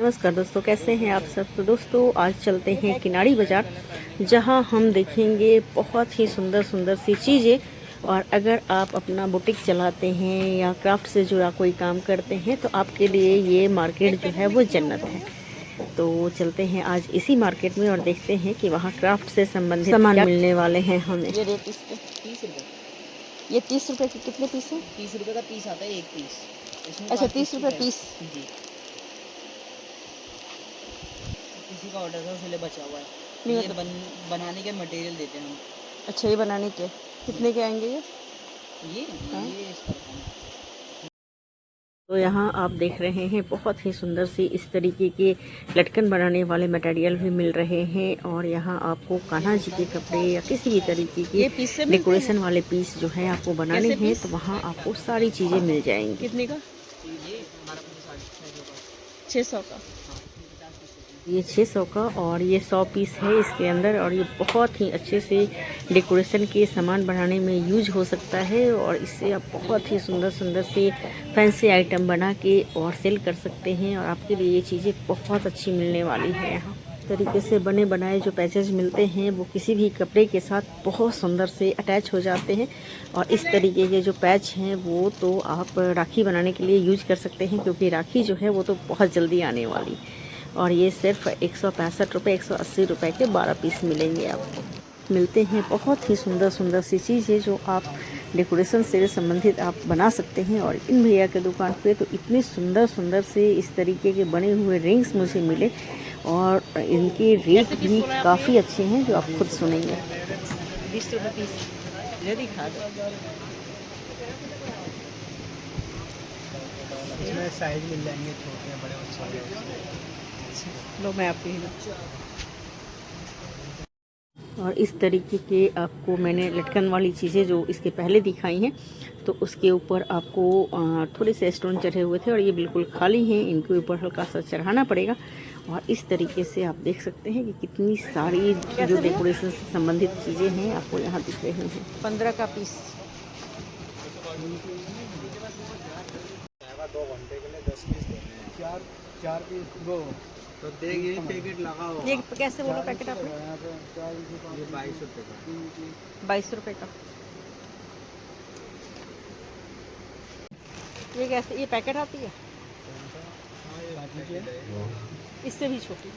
नमस्कार दोस्तों, कैसे हैं आप सब। तो दोस्तों आज चलते हैं किनाड़ी बाज़ार, जहां हम देखेंगे बहुत ही सुंदर सुंदर सी चीज़ें। और अगर आप अपना बुटीक चलाते हैं या क्राफ्ट से जुड़ा कोई काम करते हैं तो आपके लिए ये मार्केट जो है वो जन्नत है। तो चलते हैं आज इसी मार्केट में और देखते हैं कि वहाँ क्राफ्ट से संबंधित सामान मिलने वाले हैं हमें। ये रेट इसके 30 रुपये। ये 30 रुपये के कितने पीस हैं? 30 रुपये का पीस आता है, एक पीस। अच्छा 30 रुपये पीस जी। किसी का ऑर्डर था, उसके बचा हुआ है। नहीं ये बनाने के मटेरियल देते हैं हम। अच्छा ये बनाने के कितने के आएंगे ये? हाँ? ये इसका तो यहाँ आप देख रहे हैं बहुत ही सुंदर सी इस तरीके के लटकन बनाने वाले मटेरियल भी मिल रहे हैं। और यहाँ आपको कान्हा जी के कपड़े या किसी भी तरीके के डेकोरेशन वाले पीस जो है आपको बनाने हैं तो वहाँ आपको सारी चीज़ें मिल जाएंगी। कितने का? ये हमारा 600 का। ये 600 का और ये 100 पीस है इसके अंदर। और ये बहुत ही अच्छे से डेकोरेशन के सामान बनाने में यूज हो सकता है। और इससे आप बहुत ही सुंदर सुंदर से फैंसी आइटम बना के और सेल कर सकते हैं। और आपके लिए ये चीज़ें बहुत अच्छी मिलने वाली है। यहाँ तरीके से बने बनाए जो पैचेज मिलते हैं वो किसी भी कपड़े के साथ बहुत सुंदर से अटैच हो जाते हैं। और इस तरीके के जो पैच हैं वो तो आप राखी बनाने के लिए यूज कर सकते हैं, क्योंकि राखी जो है वो तो बहुत जल्दी आने वाली। और ये सिर्फ 165 रुपये 180 रुपये के 12 पीस मिलेंगे आपको। मिलते हैं बहुत ही सुंदर सुंदर सी चीज़ें जो आप डेकोरेशन से संबंधित आप बना सकते हैं। और इन भैया के दुकान पे तो इतने सुंदर सुंदर से इस तरीके के बने हुए रिंग्स मुझे मिले। और इनके रेट भी काफ़ी अच्छे हैं जो आप खुद सुनेंगे। 20 रुपये पीस जल्दी खा दो। इसमें साइज मिल जाएंगे, छोटे बड़े और सारे। लो मैं आपकी और इस तरीके के आपको मैंने लटकन वाली चीज़ें जो इसके पहले दिखाई हैं तो उसके ऊपर आपको थोड़े से स्टोन चढ़े हुए थे और ये बिल्कुल खाली हैं। इनके ऊपर हल्का सा चढ़ाना पड़ेगा। और इस तरीके से आप देख सकते हैं कि कितनी सारी जो डेकोरेशन से संबंधित चीज़ें हैं आपको यहाँ दिख रही हैं। 15 का पीस। 2 घंटे के लिए 10 पीस देने हैं। 4 पीस दो तो देखिए पैकेट लगाओ। ये कैसे बोलो पैकेट आपने? ये 22 रुपये का। 22 रुपये का। ये कैसे ये पैकेट आती है? इससे भी छोटी।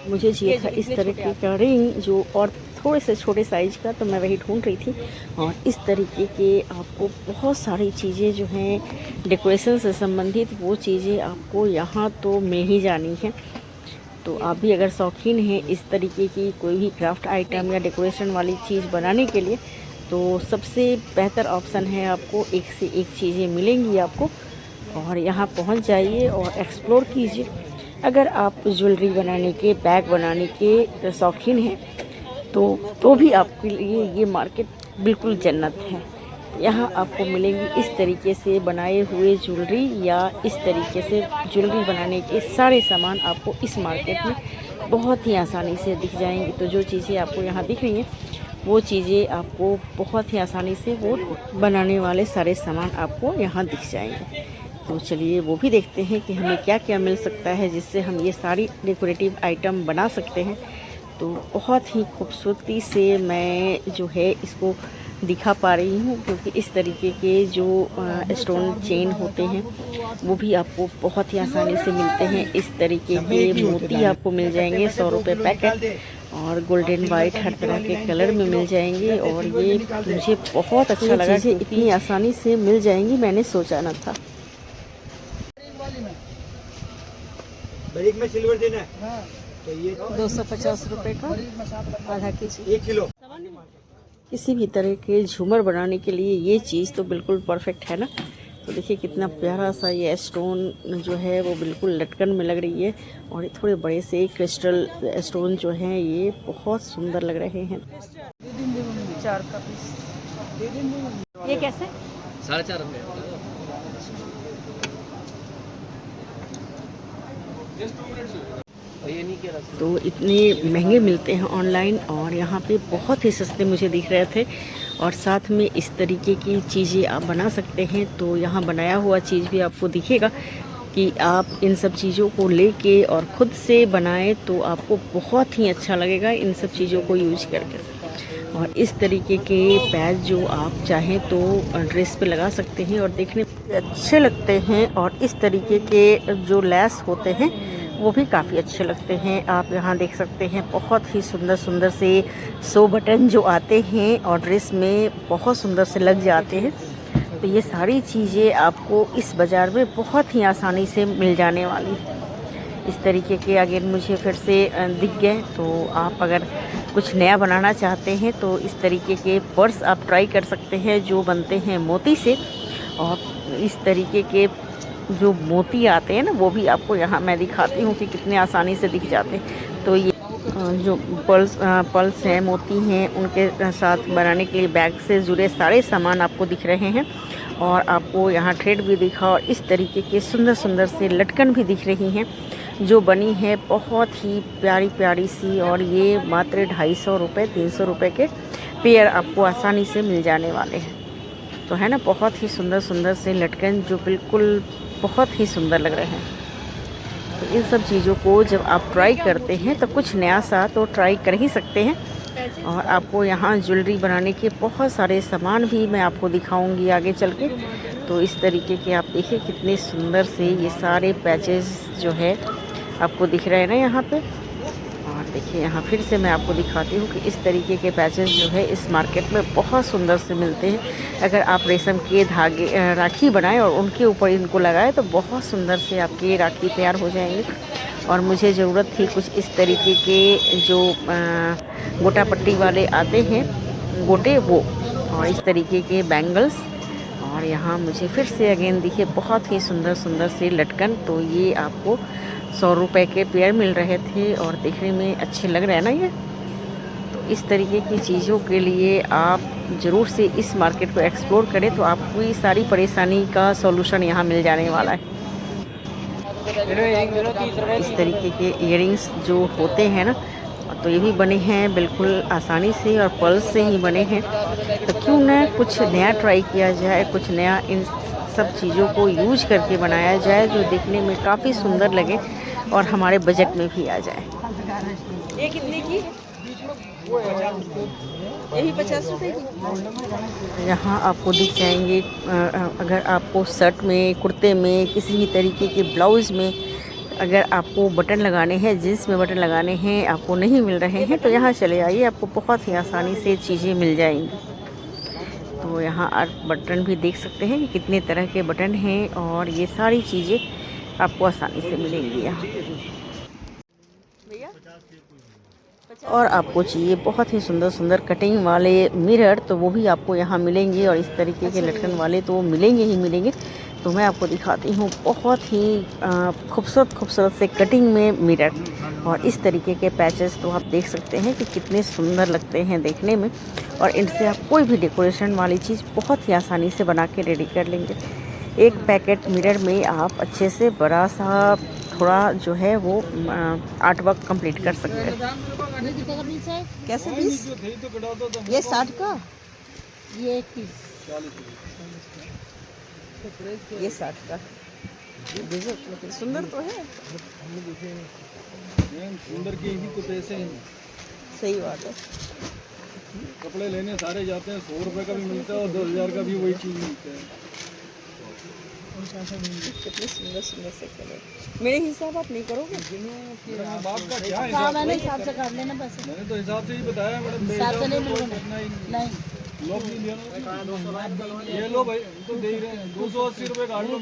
मुझे चाहिए था इस तरीके का रिंग जो और थोड़े से छोटे साइज़ का, तो मैं वही ढूंढ रही थी। और इस तरीके के आपको बहुत सारी चीज़ें जो हैं डेकोरेशन से संबंधित वो चीज़ें आपको यहाँ तो मिल ही जानी है। तो आप भी अगर शौकीन हैं इस तरीके की कोई भी क्राफ्ट आइटम या डेकोरेशन वाली चीज़ बनाने के लिए तो सबसे बेहतर ऑप्शन है। आपको एक से एक चीज़ें मिलेंगी आपको। और यहाँ पहुँच जाइए और एक्सप्लोर कीजिए। अगर आप ज्वेलरी बनाने के, बैग बनाने के शौकीन हैं तो भी आपके लिए ये मार्केट बिल्कुल जन्नत है। यहाँ आपको मिलेंगी इस तरीके से बनाए हुए ज्वेलरी या इस तरीके से ज्वेलरी बनाने के सारे सामान आपको इस मार्केट में बहुत ही आसानी से दिख जाएंगी। तो जो चीज़ें आपको यहाँ दिख रही हैं वो चीज़ें आपको बहुत ही आसानी से वो बनाने वाले सारे सामान आपको यहाँ दिख जाएंगे। तो चलिए वो भी देखते हैं कि हमें क्या क्या मिल सकता है जिससे हम ये सारी डेकोरेटिव आइटम बना सकते हैं। तो बहुत ही खूबसूरती से मैं जो है इसको दिखा पा रही हूँ, क्योंकि इस तरीके के जो स्टोन चेन होते हैं वो भी आपको बहुत ही आसानी से मिलते हैं। इस तरीके के मोती आपको मिल जाएंगे 100 रुपये पैकेट। और गोल्डन वाइट हर तरह के कलर में मिल जाएंगे। और ये मुझे बहुत अच्छा लगा कि इतनी आसानी से मिल जाएंगी, मैंने सोचा न था। में सिल्वर देना है तो ये 250 रुपये का आधा केजी। 1 किलो। किसी भी तरह के झूमर बनाने के लिए ये चीज़ तो बिल्कुल परफेक्ट है ना। तो देखिए कितना प्यारा सा ये स्टोन जो है वो बिल्कुल लटकन में लग रही है। और ये थोड़े बड़े से क्रिस्टल स्टोन जो हैं ये बहुत सुंदर लग रहे हैं। 4 का पीस। ये कैसे? 4.5 रुपये। तो इतने महंगे मिलते हैं ऑनलाइन और यहाँ पे बहुत ही सस्ते मुझे दिख रहे थे। और साथ में इस तरीके की चीज़ें आप बना सकते हैं। तो यहाँ बनाया हुआ चीज़ भी आपको दिखेगा कि आप इन सब चीज़ों को लेके और ख़ुद से बनाएं तो आपको बहुत ही अच्छा लगेगा इन सब चीज़ों को यूज करके। और इस तरीके के पैच जो आप चाहें तो ड्रेस पे लगा सकते हैं और देखने में अच्छे लगते हैं। और इस तरीके के जो लेस होते हैं वो भी काफ़ी अच्छे लगते हैं। आप यहाँ देख सकते हैं बहुत ही सुंदर सुंदर से 100 बटन जो आते हैं और ड्रेस में बहुत सुंदर से लग जाते हैं। तो ये सारी चीज़ें आपको इस बाज़ार में बहुत ही आसानी से मिल जाने वाली है। इस तरीके के अगर मुझे फिर से दिख गए तो आप अगर कुछ नया बनाना चाहते हैं तो इस तरीके के पर्स आप ट्राई कर सकते हैं जो बनते हैं मोती से। और इस तरीके के जो मोती आते हैं ना वो भी आपको यहाँ मैं दिखाती हूँ कि कितने आसानी से दिख जाते हैं। तो ये जो पल्स हैं, मोती हैं, उनके साथ बनाने के लिए बैग से जुड़े सारे सामान आपको दिख रहे हैं। और आपको यहाँ थ्रेड भी दिखा और इस तरीके के सुंदर सुंदर से लटकन भी दिख रही हैं जो बनी है बहुत ही प्यारी प्यारी सी। और ये मात्र 250 रुपये 300 रुपये के पेयर आपको आसानी से मिल जाने वाले हैं। तो है ना, बहुत ही सुंदर सुंदर से लटकन जो बिल्कुल बहुत ही सुंदर लग रहे हैं। तो इन सब चीज़ों को जब आप ट्राई करते हैं तो कुछ नया सा तो ट्राई कर ही सकते हैं। और आपको यहाँ ज्वेलरी बनाने के बहुत सारे सामान भी मैं आपको दिखाऊंगी आगे चल के। तो इस तरीके के आप देखिए कितने सुंदर से ये सारे पैचेस जो है आपको दिख रहे हैं ना यहाँ पे। और देखिए यहाँ फिर से मैं आपको दिखाती हूँ कि इस तरीके के पैचेस जो है इस मार्केट में बहुत सुंदर से मिलते हैं। अगर आप रेशम के धागे राखी बनाएं और उनके ऊपर इनको लगाएं तो बहुत सुंदर से आपके राखी तैयार हो जाएंगे। और मुझे ज़रूरत थी कुछ इस तरीके के जो गोटा पट्टी वाले आते हैं गोटे वो, और इस तरीके के बैंगल्स। और यहाँ मुझे फिर से अगेन देखिए बहुत ही सुंदर सुंदर से लटकन। तो ये आपको 100 रुपये के पेयर मिल रहे थे और देखने में अच्छे लग रहे हैं ना ये। तो इस तरीके की चीज़ों के लिए आप ज़रूर से इस मार्केट को एक्सप्लोर करें तो आपको ये सारी परेशानी का सॉल्यूशन यहाँ मिल जाने वाला है। इस तरीके के इयरिंग्स जो होते हैं ना तो ये भी बने हैं बिल्कुल आसानी से और पर्ल से ही बने हैं। तो क्यों ना कुछ नया ट्राई किया जाए, कुछ नया इन सब चीज़ों को यूज करके बनाया जाए जो देखने में काफ़ी सुंदर लगे और हमारे बजट में भी आ जाए। ये कितने की? यही 50 रुपये की। यहाँ आपको दिख जाएंगे अगर आपको शर्ट में, कुर्ते में, किसी भी तरीके के ब्लाउज़ में अगर आपको बटन लगाने हैं, जीन्स में बटन लगाने हैं, आपको नहीं मिल रहे हैं तो यहाँ चले आइए, आपको बहुत ही आसानी से चीज़ें मिल जाएंगी। तो यहाँ आप बटन भी देख सकते हैं कि कितने तरह के बटन हैं और ये सारी चीज़ें आपको आसानी से मिलेंगी यहाँ। और आपको चाहिए बहुत ही सुंदर सुंदर कटिंग वाले मिरर तो वो भी आपको यहाँ मिलेंगे। और इस तरीके के लटकन वाले तो वो मिलेंगे ही मिलेंगे। तो मैं आपको दिखाती हूँ बहुत ही खूबसूरत खूबसूरत से कटिंग में मिरर और इस तरीके के पैचेस। तो आप देख सकते हैं कि कितने सुंदर लगते हैं देखने में। और इनसे आप कोई भी डेकोरेशन वाली चीज़ बहुत ही आसानी से बना के रेडी कर लेंगे। एक पैकेट मिरर में आप अच्छे से बड़ा सा थोड़ा जो है वो आर्ट वर्क कंप्लीट कर सकते हैं। कैसे पीस? ये 60 का, ये 1 पीस, ये 60 का। लेकिन सुंदर तो है। सुंदर के ही तो पैसे हैं। सही बात है। कपड़े लेने सारे जाते हैं, 100 रुपये का भी मिलता है और 2000 का भी वही चीज़ मिलता है। कितने सुंदर सुंदर से कलर। मेरे हिसाब आप नहीं करोगे? बाप का क्या हाँ, मैंने हिसाब से कर लेना बस। मैंने तो हिसाब से ही बताया मैडम। हिसाब से नहीं मिलेगा नहीं। लो ये लो भाई, तो दे ही रहे हैं 280 रुपये काट लो।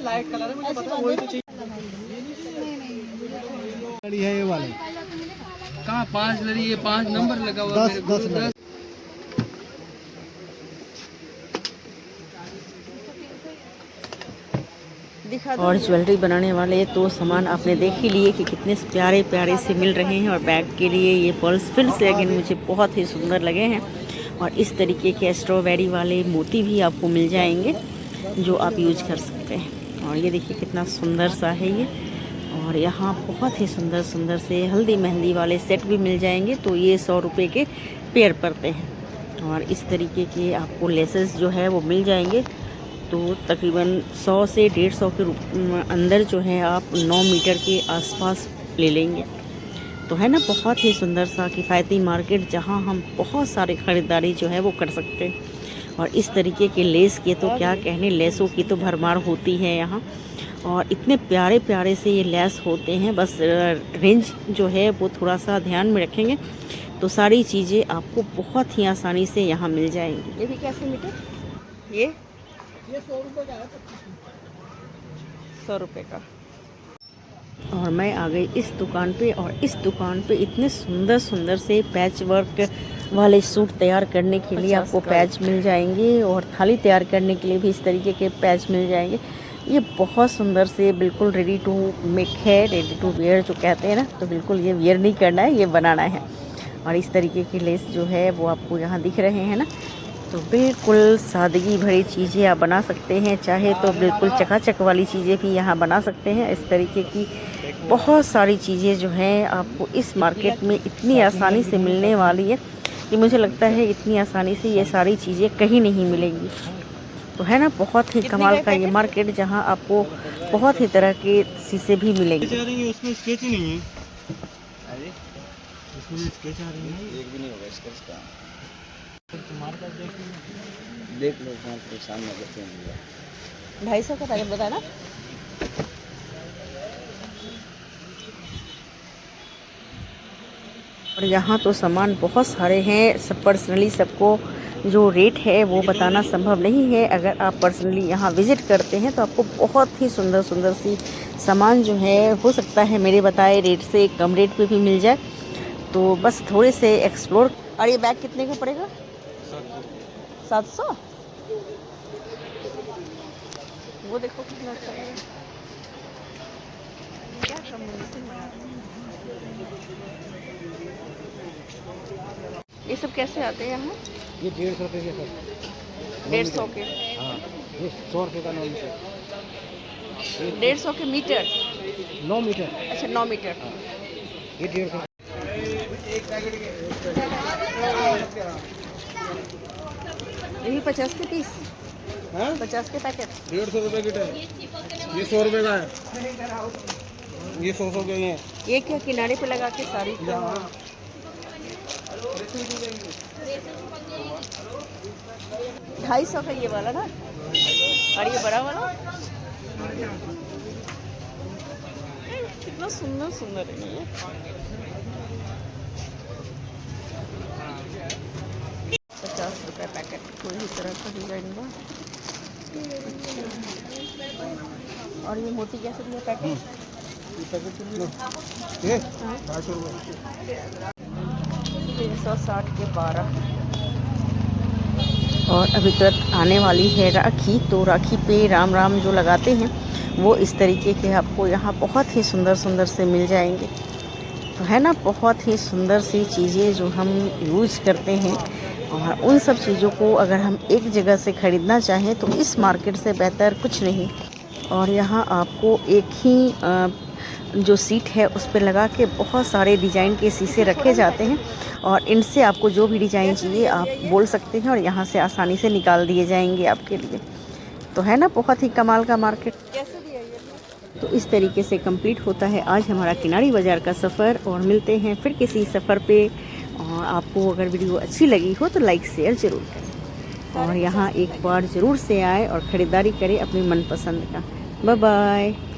लाइट कलर है, मुझे पता वही तो चाहिए। है ये वाले कहाँ 5 लड़ी है, 5 नंबर लगा हुआ है। 10 और ज्वेलरी बनाने वाले तो सामान आपने देख ही लिए कि कितने प्यारे प्यारे से मिल रहे हैं। और बैग के लिए ये पर्ल्स फिर से अगेन मुझे बहुत ही सुंदर लगे हैं। और इस तरीके के स्ट्रॉबेरी वाले मोती भी आपको मिल जाएंगे जो आप यूज कर सकते हैं। और ये देखिए कितना सुंदर सा है ये। और यहाँ बहुत ही सुंदर सुंदर से हल्दी मेहंदी वाले सेट भी मिल जाएंगे। तो ये 100 रुपये के पेयर पड़ते हैं। और इस तरीके के आपको लेसेस जो है वो मिल जाएंगे तो तकरीबन 100 से 150 के अंदर जो है आप 9 मीटर के आसपास ले लेंगे। तो है ना बहुत ही सुंदर सा किफ़ायती मार्केट, जहां हम बहुत सारे ख़रीदारी जो है वो कर सकते हैं। और इस तरीके के लेस के तो क्या कहने, लेसों की तो भरमार होती है यहाँ, और इतने प्यारे प्यारे से ये लेस होते हैं। बस रेंज जो है वो थोड़ा सा ध्यान में रखेंगे तो सारी चीज़ें आपको बहुत ही आसानी से यहाँ मिल जाएंगी। ये भी कैसे मीटर? ये 100 रुपये का है, 100 रुपये का। और मैं आ गई इस दुकान पे, और इस दुकान पे इतने सुंदर सुंदर से पैच वर्क वाले सूट तैयार करने के लिए आपको पैच मिल जाएंगे, और थाली तैयार करने के लिए भी इस तरीके के पैच मिल जाएंगे। ये बहुत सुंदर से बिल्कुल रेडी टू मेक है, रेडी टू वेयर जो कहते हैं ना, तो बिल्कुल ये वेयर नहीं करना है, ये बनाना है। और इस तरीके की लेस जो है वो आपको यहाँ दिख रहे हैं ना, तो बिल्कुल सादगी भरी चीज़ें आप बना सकते हैं। चाहे तो बिल्कुल चकाचक वाली चीज़ें भी यहाँ बना सकते हैं। इस तरीके की बहुत सारी चीज़ें जो हैं आपको इस मार्केट में इतनी आसानी से मिलने वाली है कि मुझे लगता है इतनी आसानी से ये सारी चीज़ें कहीं नहीं मिलेंगी। तो है ना बहुत ही कमाल का ये मार्केट, जहाँ आपको बहुत ही तरह के शीशे भी मिलेंगे। उसमें स्केच ही नहीं है। अरे उसमें स्केच आ रही है, एक भी नहीं होगा स्केच का। तुम्हारे पास देख लो कौन से सामने देखते हैं। 250 का पैकेट बताया ना। और यहाँ तो सामान बहुत सारे हैं, सब पर्सनली सबको जो रेट है वो बताना संभव नहीं है। अगर आप पर्सनली यहाँ विज़िट करते हैं तो आपको बहुत ही सुंदर सुंदर सी सामान जो है, हो सकता है मेरे बताए रेट से कम रेट पे भी मिल जाए। तो बस थोड़े से एक्सप्लोर। और ये बैग कितने का पड़ेगा? 700। वो देखो कितना अच्छा है, क्या कॉम्बिनेशन बना रहे हैं। ये सब कैसे आते हैं यहाँ? ये 150 रुपये के सर। 150 के। हाँ, ये 100 रुपये का 9 मीटर। 150 के मीटर? 9 मीटर। अच्छा 9 मीटर। ये 150। यही 50 के पीस, हाँ 50 के पैकेट। 150 रुपये की है। ये 100 रुपये का है। ये 100 के हैं। ये क्या किनारे पे लगा के साड़ी को? 250 का ये वाला ना, और ये बड़ा वाला कितना सुंदर सुंदर है ये। 50 रुपये पैकेट, कोई भी तरह का डिजाइन बा। और ये मोती कैसे दिया पैकेट? ये 250 रुपये। 360 के 12। और अभी तुरंत आने वाली है राखी, तो राखी पे राम राम जो लगाते हैं वो इस तरीके के आपको यहाँ बहुत ही सुंदर सुंदर से मिल जाएंगे। तो है ना बहुत ही सुंदर सी चीज़ें जो हम यूज़ करते हैं, और उन सब चीज़ों को अगर हम एक जगह से ख़रीदना चाहें तो इस मार्केट से बेहतर कुछ नहीं। और यहाँ आपको एक ही जो सीट है उस पर लगा के बहुत सारे डिज़ाइन के शीशे रखे जाते हैं, और इनसे आपको जो भी डिज़ाइन चाहिए आप बोल सकते हैं और यहाँ से आसानी से निकाल दिए जाएंगे आपके लिए। तो है ना बहुत ही कमाल का मार्केट। कैसे दिया ये? तो इस तरीके से कंप्लीट होता है आज हमारा किनारी बाज़ार का सफ़र, और मिलते हैं फिर किसी सफ़र पे। और आपको अगर वीडियो अच्छी लगी हो तो लाइक शेयर ज़रूर करें, और यहाँ एक बार ज़रूर से आए और ख़रीदारी करें अपनी मनपसंद का। Bye bye.